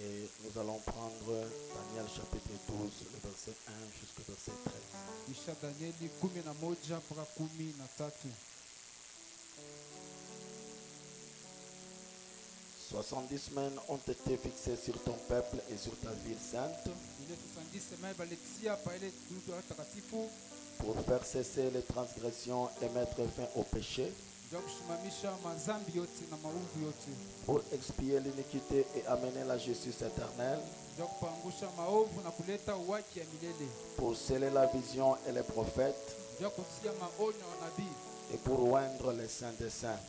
Et nous allons prendre Daniel chapitre 12, le verset 1 jusqu'au verset 13. 70 semaines ont été fixées sur ton peuple et sur ta ville sainte pour faire cesser les transgressions et mettre fin au péché, pour expier l'iniquité et amener la justice éternelle, pour sceller la vision et les prophètes, et pour oindre les saints des saints.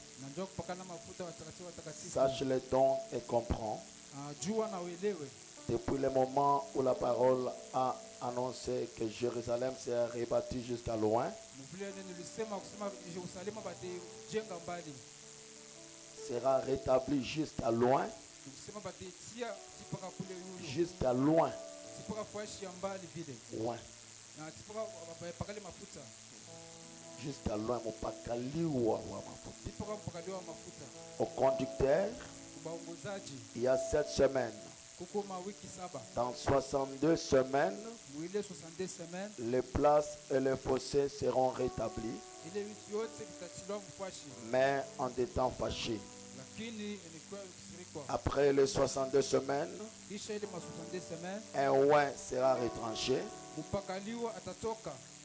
Sache-le donc et comprends. Depuis le moment où la parole a annoncé que Jérusalem sera rebâtie jusqu'à loin, sera rétablie jusqu'à loin, jusqu'à loin, loin. Jusqu'à loin, au conducteur, il y a 7 semaines. Dans 62 semaines, les places et les fossés seront rétablis, mais en des temps fâchés. Après les 62 semaines, un oin sera retranché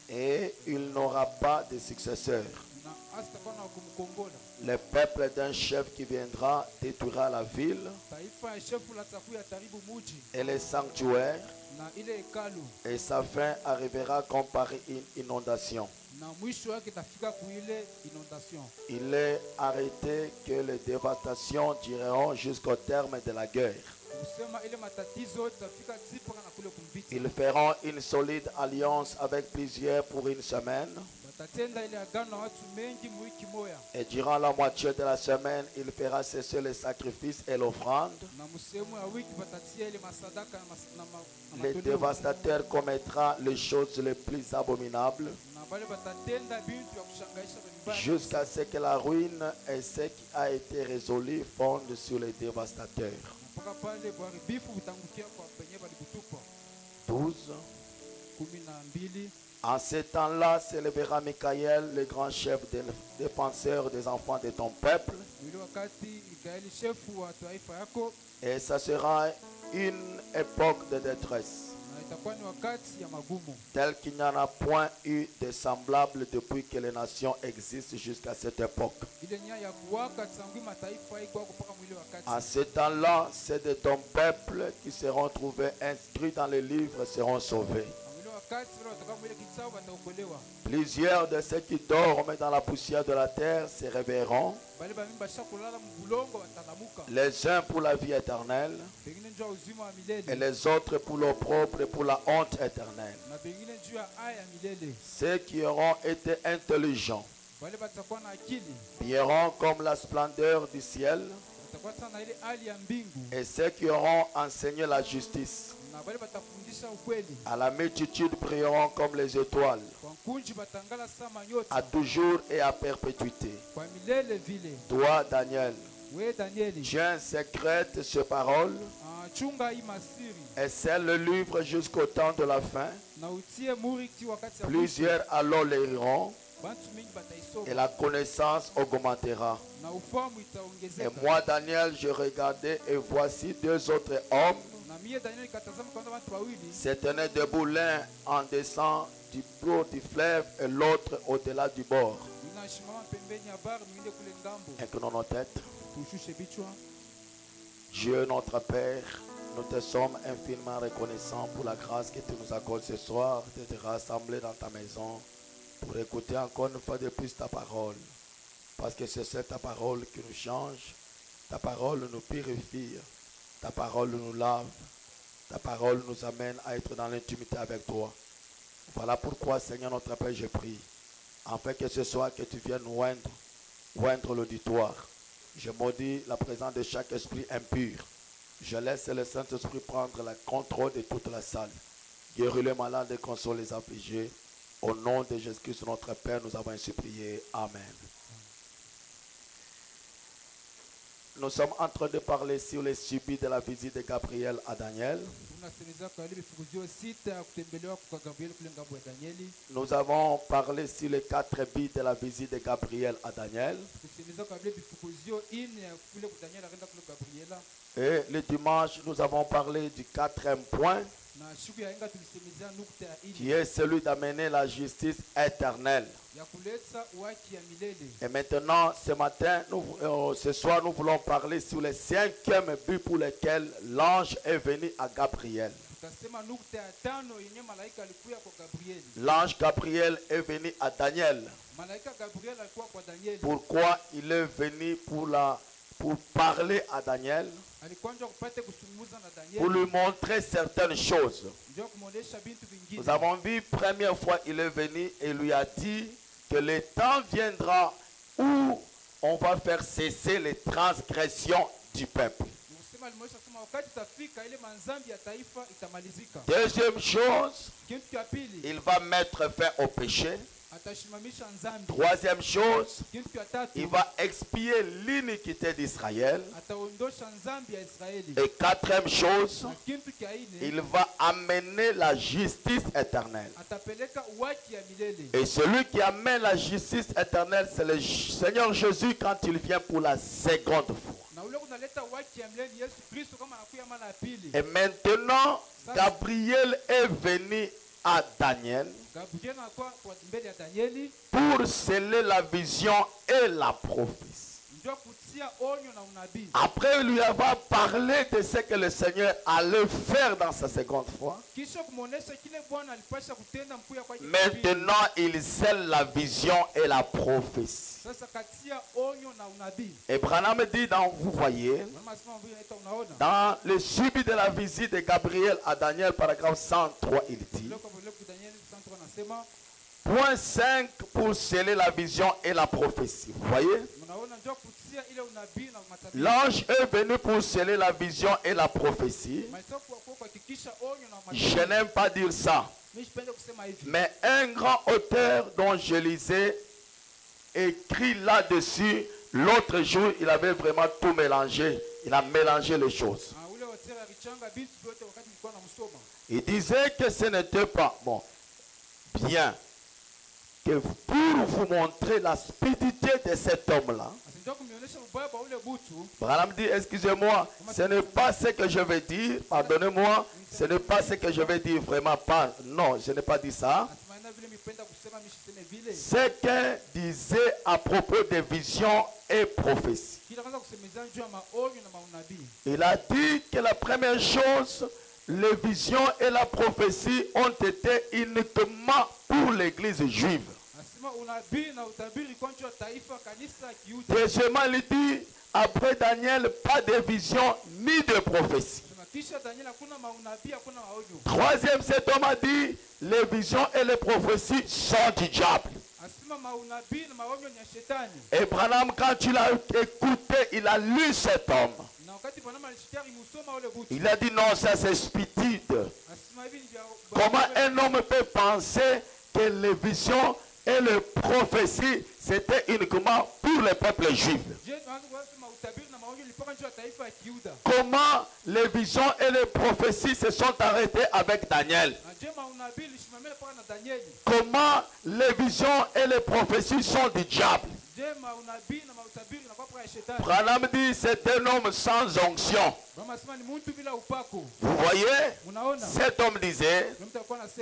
et il n'aura pas de successeur. Le peuple d'un chef qui viendra détruira la ville et les sanctuaires, et sa fin arrivera comme par une inondation. Il est arrêté que les dévastations dureront jusqu'au terme de la guerre. Ils feront une solide alliance avec plusieurs pour une semaine. Et durant la moitié de la semaine, il fera cesser les sacrifices et l'offrande. Le dévastateur commettra les choses les plus abominables jusqu'à ce que la ruine et ce qui a été résolu fondent sur les dévastateurs. 12. En ce temps-là s'élèvera Michaël, le grand chef défenseur des enfants de ton peuple. Et ça sera une époque de détresse, tel qu'il n'y en a point eu de semblable depuis que les nations existent jusqu'à cette époque. En ce temps-là, ceux de ton peuple qui seront trouvés inscrits dans les livres seront sauvés. Plusieurs de ceux qui dorment dans la poussière de la terre se réveilleront, les uns pour la vie éternelle et les autres pour l'opprobre et pour la honte éternelle. Ceux qui auront été intelligents brilleront comme la splendeur du ciel, et ceux qui auront enseigné la justice à la multitude brilleront comme les étoiles, à toujours et à perpétuité. Toi, Daniel, tiens secrète ces paroles et scelle le livre jusqu'au temps de la fin. Plusieurs alors les liront et la connaissance augmentera. Et moi, Daniel, je regardais et voici 2 autres hommes se tenaient debout, l'un en descend du bord du fleuve et l'autre au-delà du bord. Inclinons nos têtes. Dieu notre Père, nous te sommes infiniment reconnaissants pour la grâce que tu nous accordes ce soir de te rassembler dans ta maison pour écouter encore une fois de plus ta parole. Parce que c'est ta parole qui nous change, ta parole nous purifie, ta parole nous lave, ta parole nous amène à être dans l'intimité avec toi. Voilà pourquoi, Seigneur notre Père, je prie, afin que ce soir que tu viennes nous oindre l'auditoire. Je maudis la présence de chaque esprit impur. Je laisse le Saint-Esprit prendre le contrôle de toute la salle. Guéris les malades et console les affligés. Au nom de Jésus-Christ, notre Père, nous avons supplié. Amen. Nous sommes en train de parler sur les subis de la visite de Gabriel à Daniel. Nous avons parlé sur les 4 buts de la visite de Gabriel à Daniel. Et le dimanche, nous avons parlé du 4e point, qui est celui d'amener la justice éternelle. Et maintenant, ce soir, nous voulons parler sur le 5e but pour lequel l'ange est venu à Gabriel. L'ange Gabriel est venu à Daniel. Pourquoi il est venu pour parler à Daniel? Pour lui montrer certaines choses. Nous avons vu, première fois, il est venu et lui a dit que le temps viendra où on va faire cesser les transgressions du peuple. Deuxième chose, il va mettre fin au péché. Troisième chose, il va expier l'iniquité d'Israël. Et quatrième chose, il va amener la justice éternelle. Et celui qui amène la justice éternelle, c'est le Seigneur Jésus quand il vient pour la seconde fois. Et maintenant, Gabriel est venu à Daniel pour sceller la vision et la prophétie. Après lui avoir parlé de ce que le Seigneur allait faire dans sa seconde fois, maintenant il scelle la vision et la prophétie. Et Branham dit, vous voyez, dans le suivi de la visite de Gabriel à Daniel, paragraphe 103, il dit, point 5 pour sceller la vision et la prophétie. Vous voyez? L'ange est venu pour sceller la vision et la prophétie. Je n'aime pas dire ça. Mais un grand auteur dont je lisais écrit là-dessus, l'autre jour, il avait vraiment tout mélangé. Il a mélangé les choses. Il disait que ce n'était pas bon. Bien. Que pour vous montrer la stupidité de cet homme-là, Branham dit, excusez-moi, ce n'est pas ce que je vais dire, pardonnez-moi, ce n'est pas ce que je vais dire, vraiment pas, non, je n'ai pas dit ça. Ce qu'il disait à propos des visions et prophéties. Il a dit que la première chose, les visions et la prophétie ont été uniquement pour l'église juive. Deuxièmement, il dit, après Daniel, pas de vision ni de prophétie. Troisième, cet homme a dit, les visions et les prophéties sont du diable. Et Branham, quand il a écouté, il a lu cet homme. Il a dit, non, ça c'est stupide. Comment un homme peut penser que les visions et les prophéties, c'était uniquement pour le peuple juif? Comment les visions et les prophéties se sont arrêtées avec Daniel? Comment les visions et les prophéties sont du diable? Branham dit, c'est un homme sans onction. Vous voyez, cet homme disait,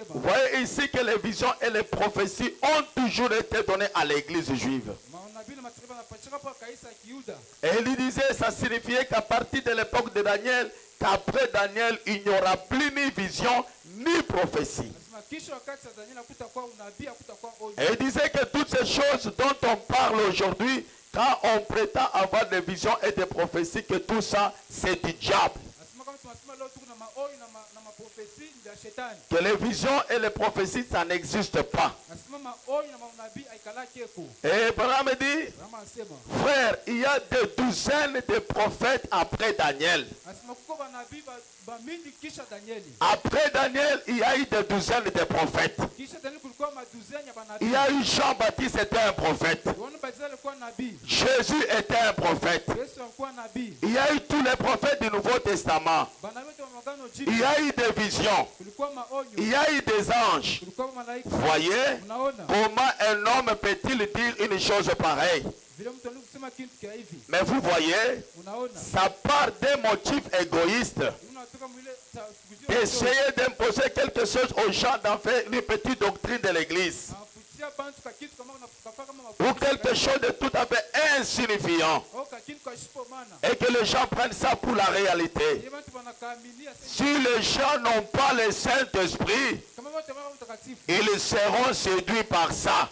vous voyez ici que les visions et les prophéties ont toujours été données à l'église juive. Et il disait, ça signifiait qu'à partir de l'époque de Daniel, qu'après Daniel, il n'y aura plus ni vision ni prophétie. Et il disait que toutes ces choses dont on parle aujourd'hui, quand on prétend avoir des visions et des prophéties, que tout ça, c'est du diable. Que les visions et les prophéties, ça n'existe pas. Et Abraham dit, frère, il y a des douzaines de prophètes après Daniel. Après Daniel, il y a eu des douzaines de prophètes. Il y a eu Jean-Baptiste était un prophète. Jésus était un prophète. Il y a eu tous les prophètes du Nouveau Testament. Il y a eu des visions. Il y a eu des anges. Voyez comment un homme peut-il dire une chose pareille? Mais vous voyez, ça part des motifs égoïstes. D'essayer d'imposer quelque chose aux gens, d'en faire une petite doctrine de l'église. Ou quelque chose de tout à fait insignifiant. Et que les gens prennent ça pour la réalité. Si les gens n'ont pas le Saint-Esprit, ils seront séduits par ça.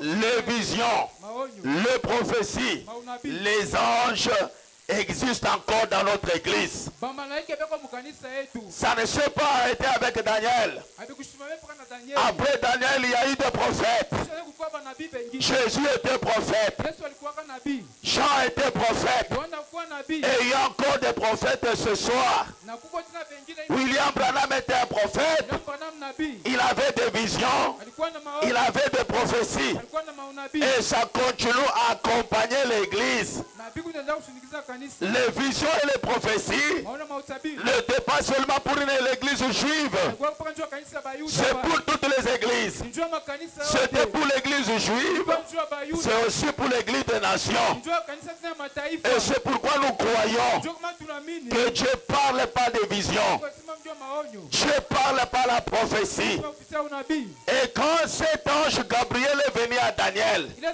Les visions, les prophéties, les anges existent encore dans notre église. Ça ne s'est pas arrêté avec Daniel. Après Daniel, il y a eu des prophètes. Jésus était prophète. Jean était prophète. Et il y a encore des prophètes ce soir. William Branham était un prophète. Il avait des visions. Il avait des prophéties. Et ça continue à accompagner l'église. Les visions et les prophéties n'étaient pas seulement pour l'église juive. C'est pour toutes les églises. C'était pour l'église juive. C'est aussi pour l'église des nations. Et c'est pourquoi nous croyons que Dieu ne parle pas des visions. Dieu parle par la prophétie. Et quand cet ange Gabriel est venu à Daniel, il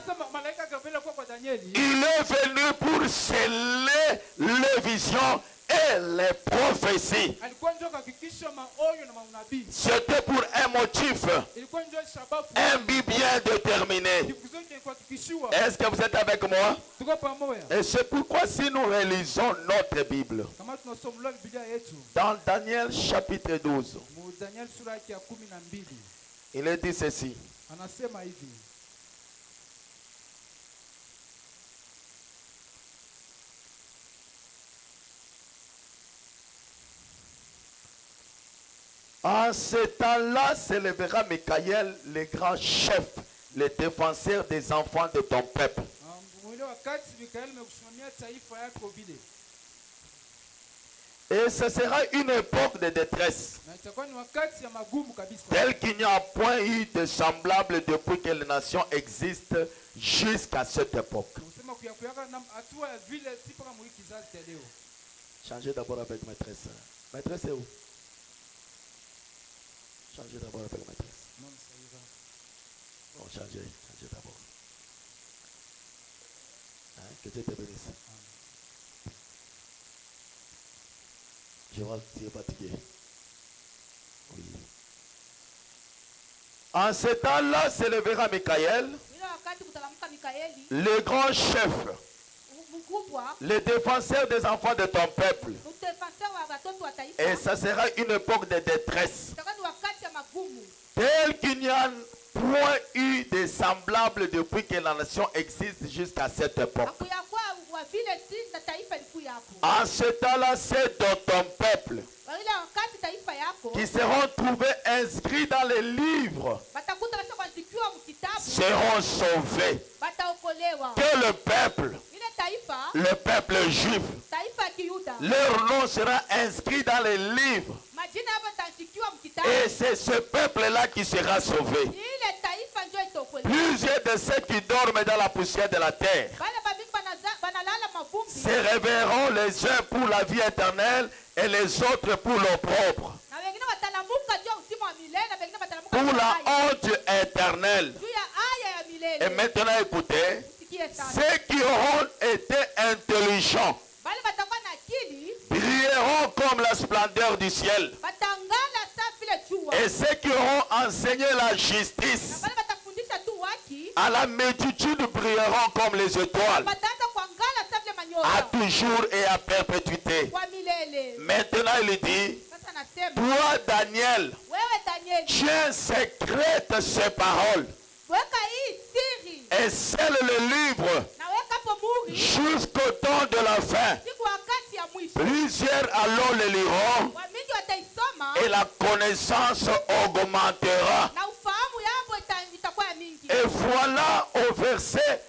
est venu pour sceller les visions et les prophéties. C'était pour un motif, un but bien déterminé. Est-ce que vous êtes avec moi? Et c'est pourquoi si nous réalisons notre Bible, dans Daniel chapitre 12, il est dit ceci. En ce temps-là s'élèvera Michaël, le grand chef, le défenseur des enfants de ton peuple. Et ce sera une époque de détresse, telle qu'il n'y a point eu de semblable depuis que les nations existent jusqu'à cette époque. Changez d'abord avec maîtresse. Maîtresse est où? Changez d'abord avec maîtresse. Bon, changez d'abord. Hein, que Dieu te bénisse. Je vois que tu es fatigué. Oui. En ce temps-là s'élèvera Michaël, le grand chef, le défenseur des enfants de ton peuple. Et ça sera une époque de détresse, tel qu'il n'y a point eu de semblable depuis que la nation existe jusqu'à cette époque. En ce temps-là, c'est dans ton peuple qui seront trouvés inscrits dans les livres seront sauvés. Que le peuple juif, leur nom sera inscrit dans les livres. Et c'est ce peuple-là qui sera sauvé. Plusieurs de ceux qui dorment dans la poussière de la terre se réveilleront les uns pour la vie éternelle et les autres pour l'opprobre, pour la honte éternelle. Et maintenant écoutez, ceux qui auront été intelligents brilleront comme la splendeur du ciel. Et ceux qui auront enseigné la justice à la multitude brilleront comme les étoiles, à toujours et à perpétuité. Maintenant il dit, toi Daniel, tiens secrète ces paroles et scelle le livre jusqu'au temps de la fin. Plusieurs alors le liront wamingi wataisoma et la connaissance augmentera. na ufahamu yabo itakuwa ya mingi. Et voilà au verset,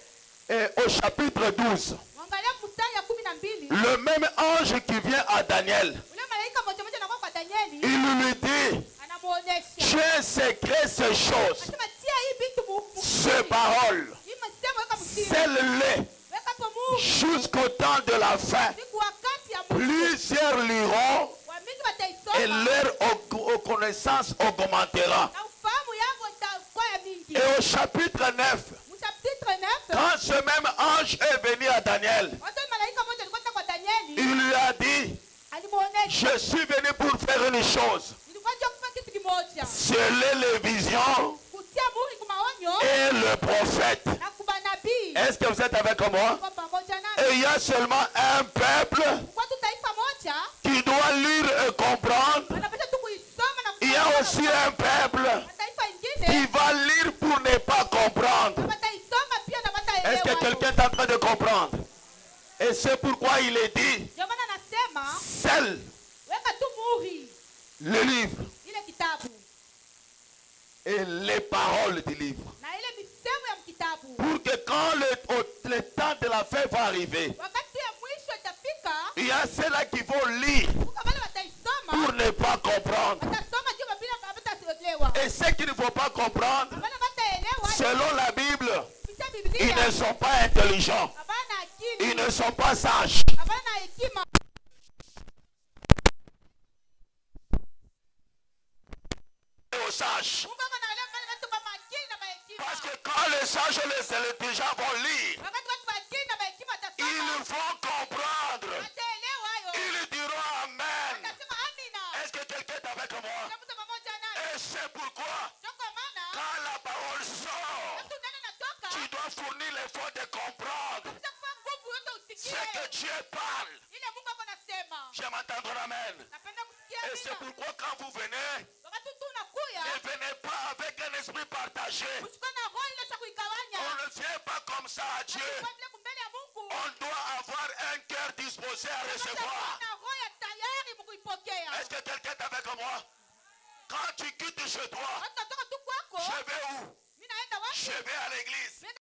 au chapitre 12, Mwangalia mstari ya 12. le même ange qui vient à Daniel, Ule malaika moja moja anakuwa kwa Danieli. il lui dit, Anamuonesha. j'ai secret ces choses, Anasema tia hii vitu mu. ces paroles, Hii msemo weka msiri. scelle-les Weka hapo mu. jusqu'au temps de la fin. Siku wakati ya Mungu. Plusieurs liront Wamingi et wataisoma. leur connaissance augmentera. Na ufahamu yabo itakuwa ya mingi. Et au chapitre 9, Chapitre 9. quand ce même ange est venu à Daniel, Watu malaika moja alikuwa kwa Danieli. il lui a dit, Alimuonesha. je suis venu pour faire une chose, Nilikuwa nje kufanya kitu kimoja. sceller les visions Kutia muhuri kwa maonyo et le prophète. na kubanabii. Est-ce que vous êtes avec moi? Kwa pamoja Et nami. il y a seulement un peuple Kwa tu taifa moja qui doit lire et comprendre. wanapaswa tu kuisoma na Il y a aussi un peuple taifa qui ingine va lire pour ne pas comprendre. wataisoma pia na Est-ce que wataelewa. quelqu'un est en train de comprendre? Et c'est pourquoi il est dit, Ndio maana nasema scelle weka tu muhuri le livre ile kitabu et les paroles du livre. na ile misemo ya kitabu. Pour que quand le temps de la fin va arriver, Wakati ya mwisho itafika, il y a ceux-là qui vont lire kama wale wataisoma pour ne pas comprendre. watasoma juu bila hawataelewa. Et ceux qui ne vont pas comprendre, Wale wataelewa selon la Bible, kupitia ils Biblia. ne sont pas intelligents. Habana akili. Ils ne sont pas sages. Habana hekima. Aux sages. Mungu anaelewa pale watu kama akili na hekima. Parce que quand les sages et les intelligents vont lire, Wakati watu wa akili na hekima ils watasoma, vont comprendre. wataelewa hayo. Ils diront Amen. Watasema amina. Est-ce que quelqu'un est avec moi? Kuna mtu pamoja nami. Et c'est pourquoi, Ndio kwa maana quand la parole sort, mtu nani anatoka, tu dois fournir l'effort de comprendre utakuwa nguvu yote ce usikie. que Dieu parle. Ile Mungu ako nasema. J'aime entendre Amen. Napenda kusikia Et c'est amina. pourquoi quand vous venez, Wakati tu unakuya, ne venez pas avec un esprit partagé. usikue na roho ile cha kuigawanya. On ne vient pas comme ça à Dieu. Kwa vile kumbele ya Mungu, On doit avoir un cœur disposé à recevoir. na roho ya tayari mkuipokea. Est-ce que quelqu'un est avec moi? Quand tu quittes chez toi, Watu natoka tu kwako, je vais où? mimi naenda wapi? Je vais à l'église.